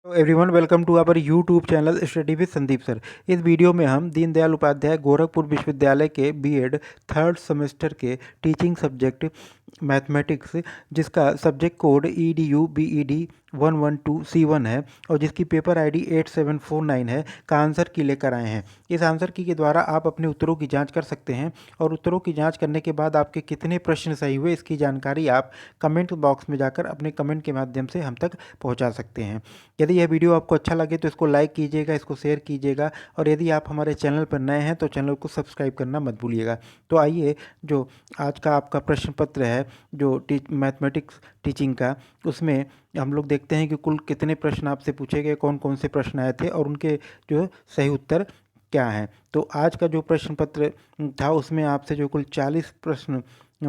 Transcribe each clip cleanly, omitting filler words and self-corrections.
Everyone welcome to our YouTube channel study with Sandeep sir. इस video में हम दीनदयाल उपाध्याय गोरखपुर विश्वविद्यालय के बीएड थर्ड सेमेस्टर के टीचिंग सब्जेक्ट मैथमेटिक्स, जिसका subject code EDU BED 112C1 है और जिसकी पेपर आईडी 8749 है, का आंसर की लेकर आए हैं। इस आंसर की के द्वारा आप अपने उत्तरों की जांच कर सकते हैं और उत्तरों की जांच करने के बाद आपके कितने प्रश्न सही हुए इसकी जानकारी आप कमेंट बॉक्स में जाकर अपने कमेंट के माध्यम से हम तक पहुंचा सकते हैं। यदि यह वीडियो आपको अच्छा लगे तो इसको लाइक कीजिएगा, इसको शेयर कीजिएगा और यदि आप हमारे चैनल पर नए हैं तो चैनल को सब्सक्राइब करना मत भूलिएगा। तो आइए, जो आज का आपका प्रश्न पत्र है जो मैथमेटिक्स टीचिंग का, उसमें हम लोग देखते हैं कि कुल कितने प्रश्न आपसे पूछे गए, कौन कौन से प्रश्न आए थे और उनके जो सही उत्तर क्या हैं। तो आज का जो प्रश्न पत्र था उसमें आपसे जो कुल 40 प्रश्न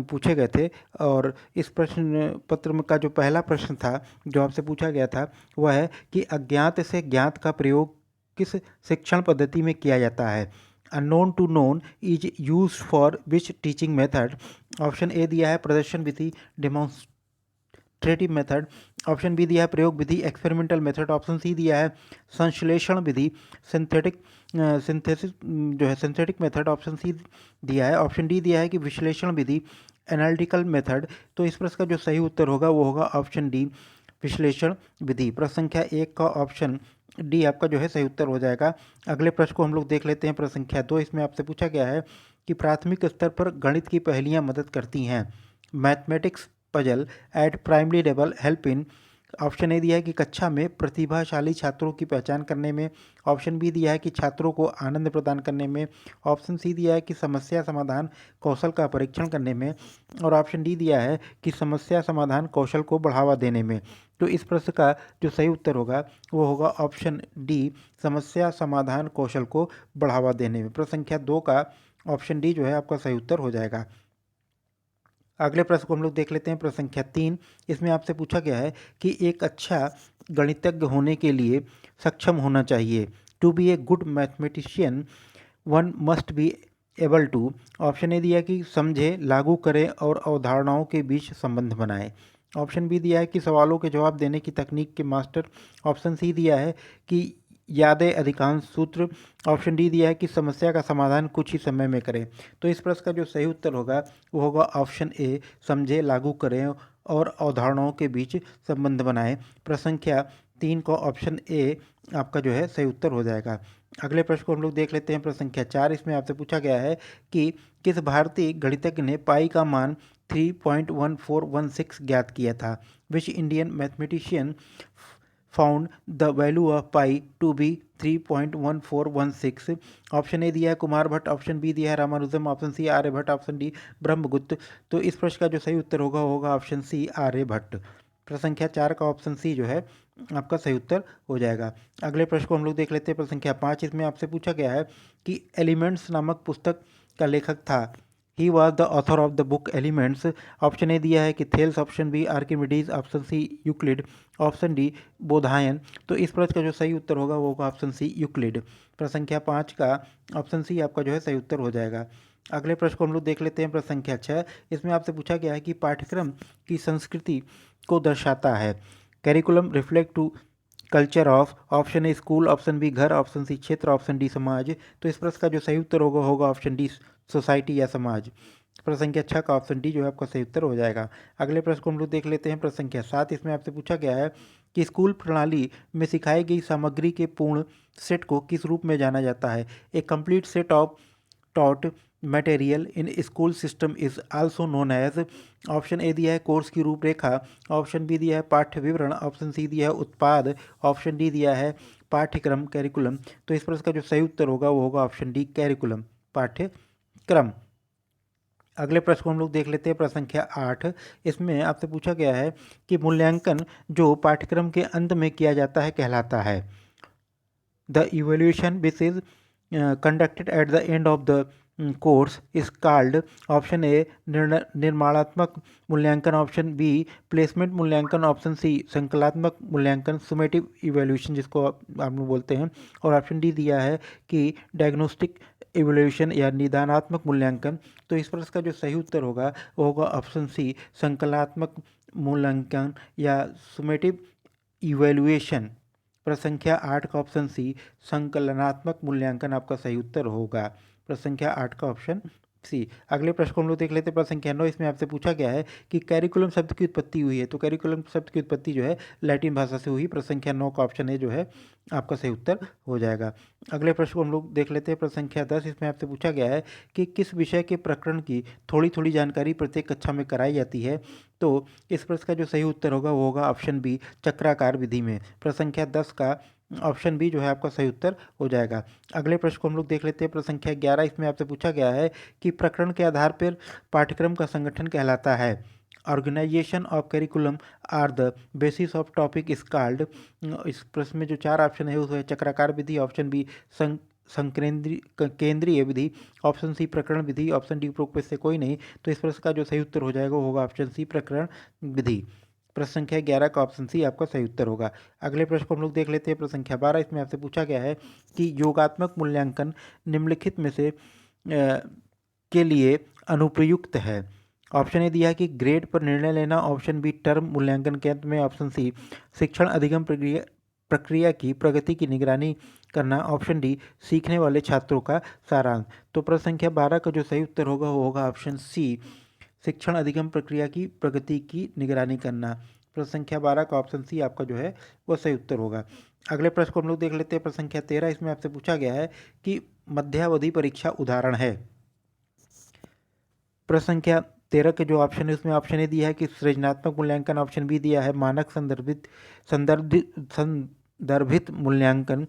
पूछे गए थे और इस प्रश्न पत्र में का जो पहला प्रश्न था जो आपसे पूछा गया था वह है कि अज्ञात से ज्ञात का प्रयोग किस शिक्षण पद्धति में किया जाता है। Unknown to known is use for which teaching method. Option A दिया है प्रदर्शन विधि, डेमोन्स्ट्रेटिव मेथड। ऑप्शन बी दिया है प्रयोग विधि, एक्सपेरिमेंटल मेथड। ऑप्शन सी दिया है संश्लेषण विधि, सिंथेटिक सिंथेसिस जो है सिंथेटिक मेथड। ऑप्शन सी दिया है, ऑप्शन डी दिया है कि विश्लेषण विधि, एनालिटिकल मेथड। तो इस प्रश्न का जो सही उत्तर होगा वो होगा ऑप्शन डी, विश्लेषण विधि। प्रश्न संख्या 1 का ऑप्शन डी आपका जो है सही उत्तर हो जाएगा। अगले प्रश्न को हम लोग देख लेते हैं। प्रश्न संख्या 2, इसमें आपसे पूछा गया है कि प्राथमिक स्तर पर गणित की पहेलियां मदद करती हैं। Mathematics puzzle eight primary level help in. Option A दिया है कि कक्षा में प्रतिभाशाली छात्रों की पहचान करने में। ऑप्शन बी दिया है कि छात्रों को आनंद प्रदान करने में। ऑप्शन सी दिया है कि समस्या समाधान कौशल का परीक्षण करने में और ऑप्शन डी दिया है कि समस्या समाधान कौशल को बढ़ावा देने में। तो इस प्रश्न का जो सही उत्तर होगा वो होगा ऑप्शन डी, समस्या समाधान कौशल को बढ़ावा देने में। प्रश्न संख्या 2 का ऑप्शन डी जो है आपका सही उत्तर हो जाएगा। अगले प्रश्न को हम लोग देख लेते हैं। प्रश्न संख्या 3, इसमें आपसे पूछा गया है कि एक अच्छा गणितज्ञ होने के लिए सक्षम होना चाहिए। To be a good mathematician one must be able to. Option A दिया कि समझे, लागू करें और अवधारणाओं के बीच संबंध बनाएं। ऑप्शन बी दिया है कि सवालों के जवाब देने की तकनीक के मास्टर। ऑप्शन सी दिया है कि यादें अधिकांश सूत्र। ऑप्शन डी दिया है कि समस्या का समाधान कुछ ही समय में करें। तो इस प्रश्न का जो सही उत्तर होगा वो होगा ऑप्शन ए, समझे, लागू करें और अवधारणाओं के बीच संबंध बनाएं। प्रश्न संख्या 3 का ऑप्शन ए आपका जो है सही उत्तर हो जाएगा। अगले प्रश्न को हम लोग देख लेते हैं। प्रश्न संख्या 4, इसमें आपसे पूछा गया है कि किस भारतीय गणितज्ञ ने पाई का मान 3.1416 ज्ञात किया था। Which Indian mathematician found the value of pi to be 3.1416। Option A दिया है कुमार भट्ट, ऑप्शन बी दिया है Ramanujam, option C Aryabhatta, option D Brahmagupta. तो इस प्रश्न का जो सही उत्तर होगा ऑप्शन सी, आर्यभट्ट। प्रश्न संख्या 4 का ऑप्शन सी जो है आपका सही उत्तर हो जाएगा। अगले प्रश्न को हम लोग देख लेते हैं। प्रश्न संख्या 5, इसमें आपसे पूछा गया है कि एलिमेंट्स नामक पुस्तक का लेखक था। He was the author of the book Elements. Option A दिया है कि Thales, option B Archimedes, option C Euclid, option D Baudhayan. तो इस प्रश्न का जो सही उत्तर होगा वो होगा ऑप्शन सी, यूक्लिड। प्रश्न संख्या 5 का ऑप्शन सी आपका जो है सही उत्तर हो जाएगा। अगले प्रश्न को हम लोग देख लेते हैं। प्रश्न संख्या 6, इसमें आपसे पूछा गया है कि पाठ्यक्रम की संस्कृति को दर्शाता है। Curriculum reflect to culture of. Option A school, option B घर, ऑप्शन सी क्षेत्र, ऑप्शन डी समाज। तो इस प्रश्न का जो सही उत्तर होगा ऑप्शन डी, सोसाइटी या समाज। प्रश्न संख्या 6 का ऑप्शन डी जो है आपका सही उत्तर हो जाएगा। अगले प्रश्न को हम लोग देख लेते हैं। प्रश्न संख्या 7, इसमें आपसे पूछा गया है कि स्कूल प्रणाली में सिखाई गई सामग्री के पूर्ण सेट को किस रूप में जाना जाता है। A complete set of taught material in school system is also known as. Option A दिया है कोर्स की रूपरेखा, ऑप्शन बी दिया है पाठ्य विवरण, ऑप्शन सी दिया है उत्पाद, ऑप्शन डी दिया है पाठ्यक्रम, कैरिकुलम। तो इस प्रश्न का जो सही उत्तर होगा वो होगा ऑप्शन डी, कैरिकुलम, पाठ्यक्रम। अगले प्रश्न को हम लोग देख लेते हैं। प्रश्न संख्या 8, इसमें आपसे पूछा गया है कि मूल्यांकन जो पाठ्यक्रम के अंत में किया जाता है कहलाता है। The evaluation which is conducted at the end of the course is called. Option A निर्माणात्मक मूल्यांकन, ऑप्शन बी प्लेसमेंट मूल्यांकन, ऑप्शन सी संकलात्मक मूल्यांकन, सुमेटिव इवेल्यूशन जिसको आप लोग बोलते हैं, और ऑप्शन डी दिया है कि डायग्नोस्टिक इवेल्यूशन या निदानात्मक मूल्यांकन। तो इस प्रश्न का जो सही उत्तर होगा वो होगा ऑप्शन सी, संकलात्मक मूल्यांकन या सुमेटिव इवेल्युएशन। प्रश्न संख्या 8 का ऑप्शन सी संकलनात्मक मूल्यांकन आपका सही उत्तर होगा। प्रश्न संख्या 8 का ऑप्शन सी। अगले प्रश्न को हम लोग देख लेते हैं। प्रश्न संख्या 9, इसमें आपसे पूछा गया है कि कैरिकुलम शब्द की उत्पत्ति हुई है। तो कैरिकुलम शब्द की उत्पत्ति जो है लैटिन भाषा से हुई। प्रश्न संख्या 9 का ऑप्शन ए जो है आपका सही उत्तर हो जाएगा। अगले प्रश्न को हम लोग देख लेते हैं। प्रश्न संख्या 10, इसमें आपसे पूछा गया है कि किस विषय के प्रकरण की थोड़ी थोड़ी जानकारी प्रत्येक कक्षा में कराई जाती है। तो इस प्रश्न का जो सही उत्तर होगा वो होगा ऑप्शन बी चक्राकार विधि में। प्रश्न संख्या 10 का ऑप्शन बी जो है आपका सही उत्तर हो जाएगा। अगले प्रश्न को हम लोग देख लेते हैं। प्रश्न संख्या 11, इसमें आपसे पूछा गया है कि प्रकरण के आधार पर पाठ्यक्रम का संगठन कहलाता है। Organization of curriculum are the basis of topic is called. इस प्रश्न में जो 4 ऑप्शन है उसमें चक्राकार विधि, ऑप्शन बी केंद्रीय विधि, ऑप्शन सी प्रकरण विधि, ऑप्शन डी उपरोक्त में से कोई नहीं। तो इस प्रश्न का जो सही उत्तर हो जाएगा वो होगा ऑप्शन सी प्रकरण विधि। प्रश्न संख्या 11 का ऑप्शन सी आपका सही उत्तर होगा। अगले प्रश्न को हम लोग देख लेते हैं। प्रश्न संख्या 12, इसमें आपसे पूछा गया है कि योगात्मक मूल्यांकन निम्नलिखित में से के लिए अनुप्रयुक्त है। ऑप्शन ए दिया है कि ग्रेड पर निर्णय लेना, ऑप्शन बी टर्म मूल्यांकन के अंत में, ऑप्शन सी शिक्षण अधिगम प्रक्रिया की प्रगति की निगरानी करना, ऑप्शन डी सीखने वाले छात्रों का सारांश। तो प्रश्न संख्या 12 का जो सही उत्तर होगा वो होगा ऑप्शन सी शिक्षण अधिगम प्रक्रिया की प्रगति की निगरानी करना। प्रश्न संख्या 12 का ऑप्शन सी आपका जो है वो सही उत्तर होगा। अगले प्रश्न को हम लोग देख लेते हैं। प्रश्न संख्या 13, इसमें आपसे पूछा गया है कि मध्यावधि परीक्षा उदाहरण है। प्रश्न संख्या 13 के जो ऑप्शन है उसमें ऑप्शन ए दिया है कि सृजनात्मक मूल्यांकन, ऑप्शन बी दिया है मानक संदर्भित मूल्यांकन,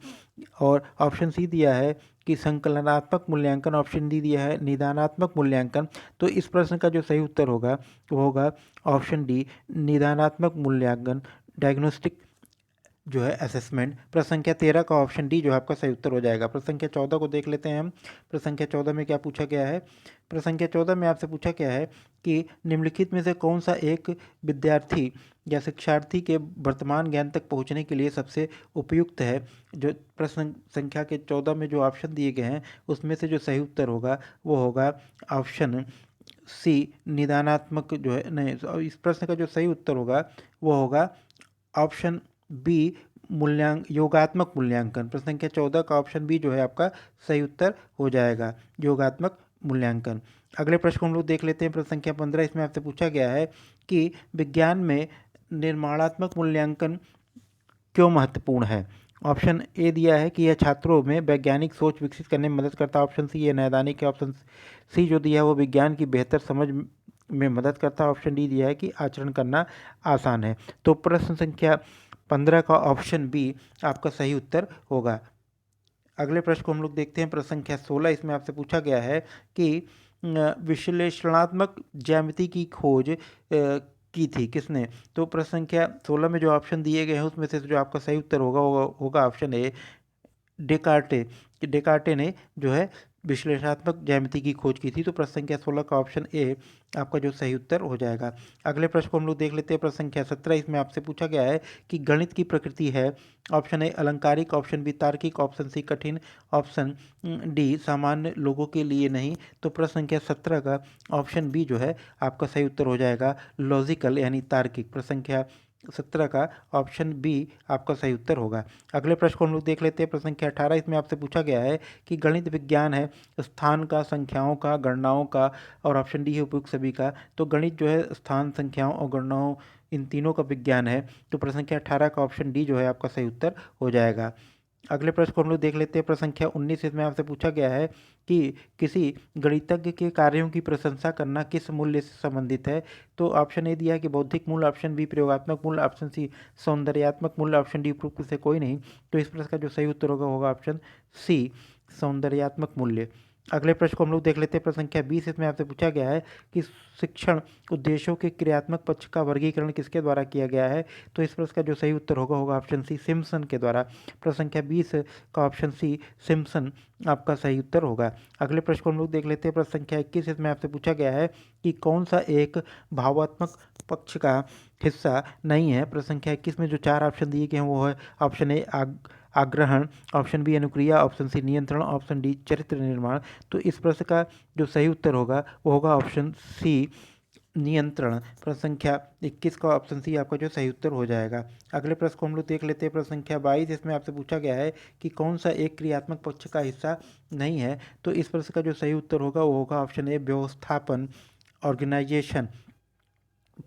और ऑप्शन सी दिया है कि संकलनात्मक मूल्यांकन, ऑप्शन डी दिया है निदानात्मक मूल्यांकन। तो इस प्रश्न का जो सही उत्तर होगा वो होगा ऑप्शन डी निदानात्मक मूल्यांकन, डायग्नोस्टिक जो है असेसमेंट। प्रश्न संख्या 13 का ऑप्शन डी जो है आपका सही उत्तर हो जाएगा। प्रश्न संख्या 14 को देख लेते हैं हम। प्रश्न संख्या 14 में क्या पूछा गया है। प्रश्न संख्या 14 में आपसे पूछा गया है कि निम्नलिखित में से कौन सा एक विद्यार्थी या शिक्षार्थी के वर्तमान ज्ञान तक पहुंचने के लिए सबसे उपयुक्त है। जो प्रश्न संख्या के 14 में जो ऑप्शन दिए गए हैं उसमें से जो सही उत्तर होगा वो होगा ऑप्शन सी निदानात्मक जो है, नहीं, इस प्रश्न का जो सही उत्तर होगा वो होगा ऑप्शन बी योगात्मक मूल्यांकन। प्रश्न संख्या 14 का ऑप्शन बी जो है आपका सही उत्तर हो जाएगा, योगात्मक मूल्यांकन। अगले प्रश्न को हम लोग देख लेते हैं। प्रश्न संख्या 15, इसमें आपसे पूछा गया है कि विज्ञान में निर्माणात्मक मूल्यांकन क्यों महत्वपूर्ण है। ऑप्शन ए दिया है कि यह छात्रों में वैज्ञानिक सोच विकसित करने में मदद करता है, ऑप्शन सी ये नैदानिक है, ऑप्शन सी जो दिया है वो विज्ञान की बेहतर समझ में मदद करता है, ऑप्शन डी दिया है कि आचरण करना आसान है। तो प्रश्न संख्या 15 का ऑप्शन बी आपका सही उत्तर होगा। अगले प्रश्न को हम लोग देखते हैं। प्रश्न संख्या 16, इसमें आपसे पूछा गया है कि विश्लेषणात्मक ज्यामिति की खोज की थी किसने। तो प्रश्न संख्या 16 में जो ऑप्शन दिए गए हैं उसमें से जो आपका सही उत्तर होगा ऑप्शन ए डेकार्टे ने जो है विश्लेषणात्मक ज्यामिति की खोज की थी। तो प्रश्न संख्या 16 का ऑप्शन ए आपका जो सही उत्तर हो जाएगा। अगले प्रश्न को हम लोग देख लेते हैं। प्रश्न संख्या 17, इसमें आपसे पूछा गया है कि गणित की प्रकृति है। ऑप्शन ए अलंकारिक, ऑप्शन बी तार्किक, ऑप्शन सी कठिन, ऑप्शन डी सामान्य लोगों के लिए नहीं। तो प्रश्न संख्या 17 का ऑप्शन बी जो है आपका सही उत्तर हो जाएगा लॉजिकल यानी तार्किक। प्रश्न संख्या 17 का ऑप्शन बी आपका सही उत्तर होगा। अगले प्रश्न को हम लोग देख लेते हैं। प्रश्न संख्या 18, इसमें आपसे पूछा गया है कि गणित विज्ञान है स्थान का, संख्याओं का, गणनाओं का, और ऑप्शन डी है उपयुक्त सभी का। तो गणित जो है स्थान, संख्याओं और गणनाओं इन तीनों का विज्ञान है। तो प्रश्न संख्या 18 का ऑप्शन डी जो है आपका सही उत्तर हो जाएगा। अगले प्रश्न को हम लोग देख लेते हैं। प्रश्न संख्या 19, इसमें आपसे पूछा गया है कि किसी गणितज्ञ के कार्यों की प्रशंसा करना किस मूल्य से संबंधित है। तो ऑप्शन ए दिया है कि बौद्धिक मूल्य, ऑप्शन बी प्रयोगात्मक मूल्य, ऑप्शन सी सौंदर्यात्मक मूल्य, ऑप्शन डी उपरोक्त से कोई नहीं। तो इस प्रश्न का जो सही उत्तर होगा ऑप्शन सी सौंदर्यात्मक मूल्य। अगले प्रश्न को हम लोग देख लेते हैं। प्रश्न संख्या 20, इसमें आपसे पूछा गया है कि शिक्षण उद्देश्यों के क्रियात्मक पक्ष का वर्गीकरण किसके द्वारा किया गया है। तो इस प्रश्न का जो सही उत्तर होगा ऑप्शन सी सिम्पसन के द्वारा। प्रश्न संख्या 20 का ऑप्शन सी सिम्पसन आपका सही उत्तर होगा। अगले प्रश्न को हम लोग देख लेते हैं। प्रश्न संख्या 21, इसमें आपसे पूछा गया है कि कौन सा एक भावात्मक पक्ष का हिस्सा नहीं है। प्रश्न संख्या 21 में जो 4 ऑप्शन दिए गए हैं वो है ऑप्शन ए आग्रहण, ऑप्शन बी अनुक्रिया, ऑप्शन सी नियंत्रण, ऑप्शन डी चरित्र निर्माण। तो इस प्रश्न का जो सही उत्तर होगा वो होगा ऑप्शन सी नियंत्रण। प्रश्न संख्या 21 का ऑप्शन सी आपका जो सही उत्तर हो जाएगा। अगले प्रश्न को हम लोग देख लेते हैं। प्रश्न संख्या 22, इसमें आपसे पूछा गया है कि कौन सा एक क्रियात्मक पक्ष का हिस्सा नहीं है। तो इस प्रश्न का जो सही उत्तर होगा वो होगा ऑप्शन ए, व्यवस्थापन, ऑर्गेनाइजेशन।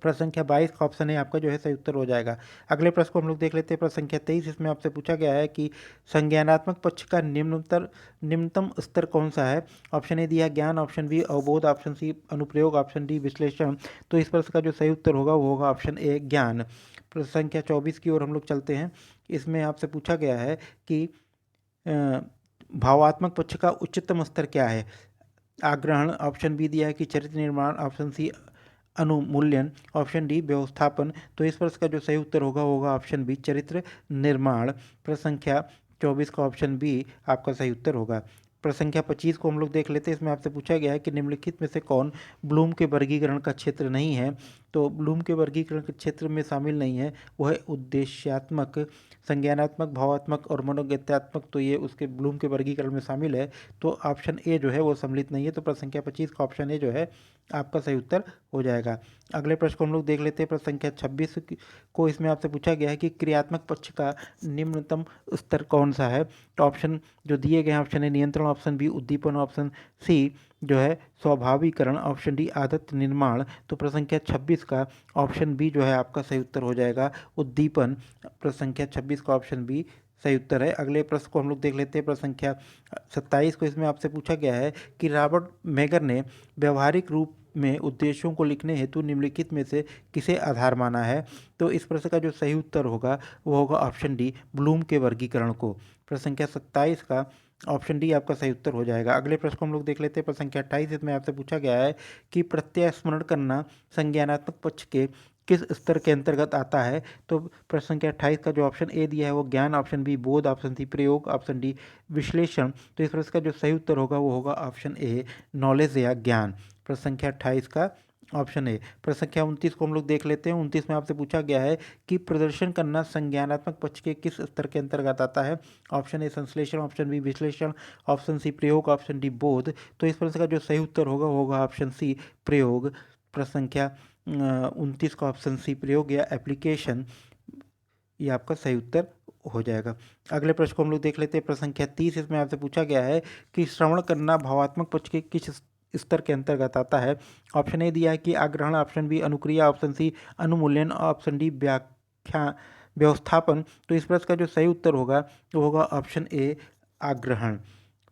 प्रश्न संख्या 22 का ऑप्शन है आपका जो है सही उत्तर हो जाएगा। अगले प्रश्न को हम लोग देख लेते हैं। प्रश्न संख्या 23, इसमें आपसे पूछा गया है कि संज्ञानात्मक पक्ष का निम्नतम स्तर कौन सा है। ऑप्शन ए दिया ज्ञान, ऑप्शन बी अवबोध, ऑप्शन सी अनुप्रयोग, ऑप्शन डी विश्लेषण। तो इस प्रश्न का जो सही उत्तर होगा वो होगा ऑप्शन ए, ज्ञान। प्रश्न संख्या 24 की ओर हम लोग चलते हैं। इसमें आपसे पूछा गया है कि भावात्मक पक्ष का उच्चतम स्तर क्या है। आग्रहण, ऑप्शन बी दिया है कि चरित्र निर्माण, ऑप्शन सी अनुमूल्यन, ऑप्शन डी व्यवस्थापन। तो इस प्रश्न का जो सही उत्तर होगा वो होगा ऑप्शन बी, चरित्र निर्माण। प्रश्न संख्या 24 का ऑप्शन बी आपका सही उत्तर होगा। प्रश्न संख्या 25 को हम लोग देख लेते हैं। इसमें आपसे पूछा गया है कि निम्नलिखित में से कौन ब्लूम के वर्गीकरण का क्षेत्र नहीं है। तो ब्लूम के वर्गीकरण के क्षेत्र में शामिल नहीं है वह है उद्देश्यात्मक, संज्ञानात्मक, भावात्मक और मनोगत्यात्मक। तो ये उसके ब्लूम के वर्गीकरण में शामिल है। तो ऑप्शन ए जो है वो सम्मिलित नहीं है। तो प्रश्न संख्या 25 का ऑप्शन ए जो है आपका सही उत्तर हो जाएगा। अगले प्रश्न को हम लोग देख लेते हैं। प्रश्न संख्या 26 को इसमें आपसे पूछा गया है कि क्रियात्मक पक्ष का निम्नतम स्तर कौन सा है। तो ऑप्शन जो दिए गए हैं, ऑप्शन ए नियंत्रण, ऑप्शन बी उद्दीपन, ऑप्शन सी जो है स्वाभाविकरण, ऑप्शन डी आदत निर्माण। तो प्रश्न संख्या 26 का ऑप्शन बी जो है आपका सही उत्तर हो जाएगा, उद्दीपन। प्रश्न संख्या 26 का ऑप्शन बी सही उत्तर है। अगले प्रश्न को हम लोग देख लेते हैं। प्रश्न संख्या 27 को इसमें आपसे पूछा गया है कि रॉबर्ट मेगर ने व्यवहारिक रूप में उद्देश्यों को लिखने हेतु निम्नलिखित में से किसे आधार माना है। तो इस प्रश्न का जो सही उत्तर होगा वो होगा ऑप्शन डी, ब्लूम के वर्गीकरण को। प्रश्न संख्या 27 का ऑप्शन डी आपका सही उत्तर हो जाएगा। अगले प्रश्न को हम लोग देख लेते हैं। प्रश्न संख्या 28, इसमें आपसे पूछा गया है कि प्रत्यय स्मरण करना संज्ञानात्मक पक्ष के किस स्तर के अंतर्गत आता है। तो प्रश्न संख्या 28 का जो ऑप्शन ए दिया है वो ज्ञान, ऑप्शन बी बोध, ऑप्शन सी प्रयोग, ऑप्शन डी विश्लेषण। तो इस प्रश्न का जो सही उत्तर होगा वो होगा ऑप्शन ए, नॉलेज या ज्ञान। प्रश्न संख्या 28 का ऑप्शन ए। प्रश्न संख्या 29 को हम लोग देख लेते हैं। 29 में आपसे पूछा गया है कि प्रदर्शन करना संज्ञानात्मक पक्ष के किस स्तर के अंतर्गत आता है। ऑप्शन ए संश्लेषण, ऑप्शन बी विश्लेषण, ऑप्शन सी प्रयोग, ऑप्शन डी बोध। तो इस प्रश्न का जो सही उत्तर होगा वो होगा ऑप्शन सी, प्रयोग। प्रश्न संख्या 29 का ऑप्शन सी प्रयोग या एप्लीकेशन ये आपका सही उत्तर हो जाएगा। अगले प्रश्न को हम लोग देख लेते हैं। प्रश्न संख्या 30, इसमें आपसे पूछा गया है कि श्रवण करना भावात्मक पक्ष के किस स्तर के अंतर्गत आता है। ऑप्शन ए दिया है कि आग्रहण, ऑप्शन बी अनुक्रिया, ऑप्शन सी अनुमूल्यन, ऑप्शन डी व्याख्या व्यवस्थापन। तो इस प्रश्न का जो सही उत्तर होगा वो होगा ऑप्शन ए, आग्रहण।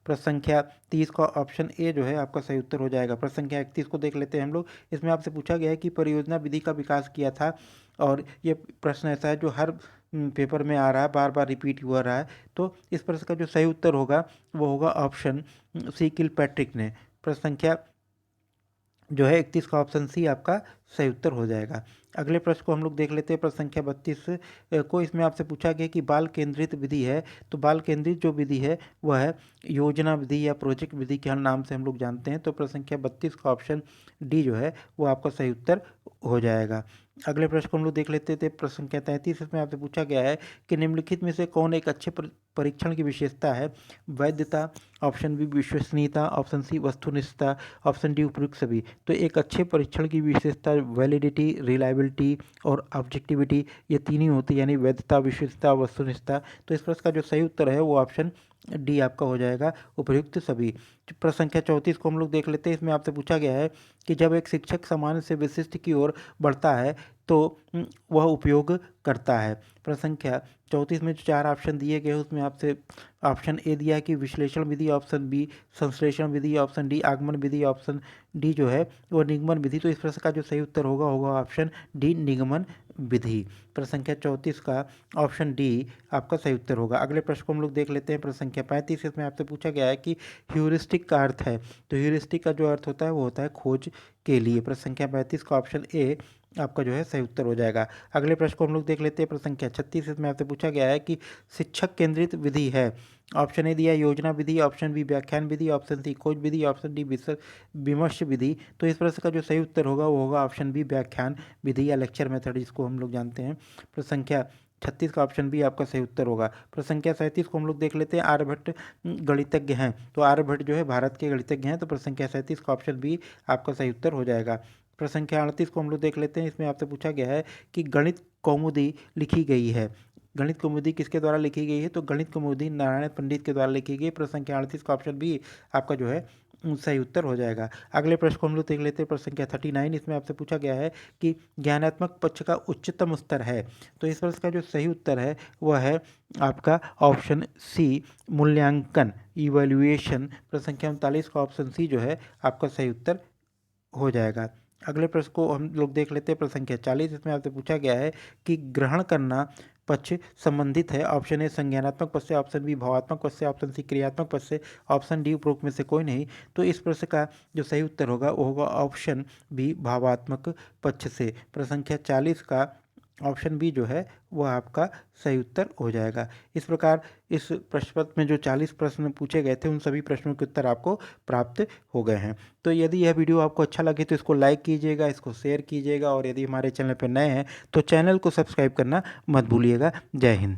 प्रश्न संख्या 30 का ऑप्शन ए जो है आपका सही उत्तर हो जाएगा। प्रश्न संख्या 31 को देख लेते हैं हम लोग। इसमें आपसे पूछा गया है कि परियोजना विधि का विकास किया था। और ये प्रश्न ऐसा है जो हर पेपर में आ रहा है, बार बार रिपीट हुआ रहा है। तो इस प्रश्न का जो सही उत्तर होगा वो होगा ऑप्शन सी, किलपैट्रिक ने। प्रश्न संख्या जो है 31 का ऑप्शन सी आपका सही उत्तर हो जाएगा। अगले प्रश्न को हम लोग देख लेते हैं। प्रश्न संख्या 32 को इसमें आपसे पूछा गया कि बाल केंद्रित विधि है। तो बाल केंद्रित जो विधि है वह है योजना विधि या प्रोजेक्ट विधि के नाम से हम लोग जानते हैं। तो प्रश्न संख्या 32 का ऑप्शन डी जो है वो आपका सही उत्तर हो जाएगा। अगले प्रश्न को हम लोग देख लेते थे। प्रश्न संख्या 33, इसमें आपसे पूछा गया है कि निम्नलिखित में से कौन एक अच्छे परीक्षण की विशेषता है। वैधता, ऑप्शन बी विश्वसनीयता, ऑप्शन सी वस्तुनिष्ठता, ऑप्शन डी उपयुक्त सभी। तो एक अच्छे परीक्षण की विशेषता वैलिडिटी, रिलायबिलिटी और ऑब्जेक्टिविटी ये तीन ही होती है, यानी वैधता, विश्वसनीयता, वस्तुनिष्ठता। तो इस प्रश्न का जो सही उत्तर है वो ऑप्शन डी आपका हो जाएगा, उपयुक्त सभी। प्रश्न संख्या 34 को हम लोग देख लेते हैं। इसमें आपसे पूछा गया है कि जब एक शिक्षक सामान्य से विशिष्ट की ओर बढ़ता है तो वह उपयोग करता है। प्रश्न संख्या 34 में जो 4 ऑप्शन दिए गए उसमें आपसे ऑप्शन ए दिया है कि विश्लेषण विधि, ऑप्शन बी संश्लेषण विधि, ऑप्शन डी आगमन विधि, ऑप्शन डी जो है वो निगमन विधि। तो इस प्रश्न का जो सही उत्तर होगा ऑप्शन डी, निगमन विधि। प्रश्न संख्या 34 का ऑप्शन डी आपका सही उत्तर होगा। अगले प्रश्न को हम लोग देख लेते हैं। प्रश्न संख्या 35, इसमें आपसे पूछा गया है कि ह्यूरिस्टिक का अर्थ है। तो ह्यूरिस्टिक का जो अर्थ होता है वो होता है खोज के लिए। प्रश्न संख्या 35 का ऑप्शन ए आपका जो है सही उत्तर हो जाएगा। अगले प्रश्न को हम लोग देख लेते हैं। प्रश्न संख्या 36, इसमें आपसे पूछा गया है कि शिक्षक केंद्रित विधि है। ऑप्शन ए दिया योजना विधि, ऑप्शन बी व्याख्यान विधि, ऑप्शन सी खोज विधि, ऑप्शन डी विमर्श विधि। तो इस प्रश्न का जो सही उत्तर होगा वो होगा ऑप्शन बी, व्याख्यान विधि या लेक्चर मेथड जिसको हम लोग जानते हैं। प्रश्न संख्या 36 का ऑप्शन बी आपका सही उत्तर होगा। प्रश्न संख्या 37 को हम लोग देख लेते हैं। आर्यभट्ट गणितज्ञ हैं। तो आर्यभट्ट जो है भारत के गणितज्ञ हैं। तो प्रश्न संख्या 37 का ऑप्शन बी आपका सही उत्तर हो जाएगा। प्रश्न संख्या 38 को हम लोग देख लेते हैं। इसमें आपसे पूछा गया है कि गणित कौमुदी लिखी गई है। गणित कौमुदी किसके द्वारा लिखी गई है? तो गणित कौमुदी नारायण पंडित के द्वारा लिखी गई। प्रश्न संख्या 38 का ऑप्शन बी आपका जो है सही उत्तर हो जाएगा। अगले प्रश्न को हम लोग देख लेते हैं। प्रश्न संख्या 39, इसमें आपसे पूछा गया है कि ज्ञानात्मक पक्ष का उच्चतम स्तर है। तो इस प्रश्न का जो सही उत्तर है वह है आपका ऑप्शन सी, मूल्यांकन, इवैल्यूएशन। प्रश्न संख्या 39 का ऑप्शन सी जो है आपका सही उत्तर हो जाएगा। अगले प्रश्न को हम लोग देख लेते हैं। प्रश्न संख्या 40, इसमें आपसे पूछा गया है कि ग्रहण करना पक्ष संबंधित है। ऑप्शन ए संज्ञानात्मक पक्ष से, ऑप्शन बी भावात्मक पक्ष से, ऑप्शन सी क्रियात्मक पक्ष से, ऑप्शन डी उपरोक्त में से कोई नहीं। तो इस प्रश्न का जो सही उत्तर होगा वो होगा ऑप्शन बी, भावात्मक पक्ष से। प्रश्न संख्या 40 का ऑप्शन बी जो है वह आपका सही उत्तर हो जाएगा। इस प्रकार इस प्रश्न पत्र में जो 40 प्रश्न पूछे गए थे उन सभी प्रश्नों के उत्तर आपको प्राप्त हो गए हैं। तो यदि यह वीडियो आपको अच्छा लगे तो इसको लाइक कीजिएगा, इसको शेयर कीजिएगा, और यदि हमारे चैनल पर नए हैं तो चैनल को सब्सक्राइब करना मत भूलिएगा। जय हिंद।